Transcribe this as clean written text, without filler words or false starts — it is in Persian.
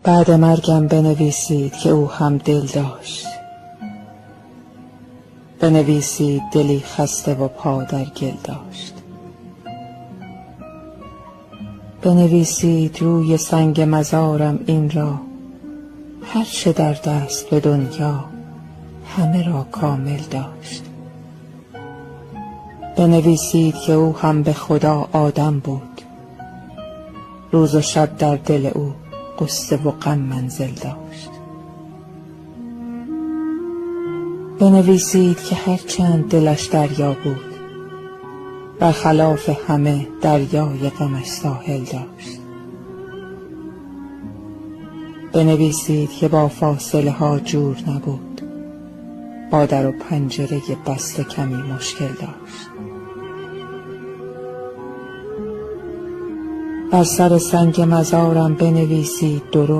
بعد مرگم بنویسید که او هم دل داشت، بنویسید دلی خسته و پا در گل داشت. بنویسید روی سنگ مزارم این را، هر چه در دست به دنیا همه را کامل داشت. بنویسید که او هم به خدا آدم بود، روز و شب در دل او غصه و غم منزل داشت. بنویسید که هرچند دلش دریا بود، برخلاف همه دریای غمش ساحل داشت. بنویسید که با فاصله ها جور نبود، با در و پنجره بسته کمی مشکل داشت. بر سر سنگ مزارم بنویسید درست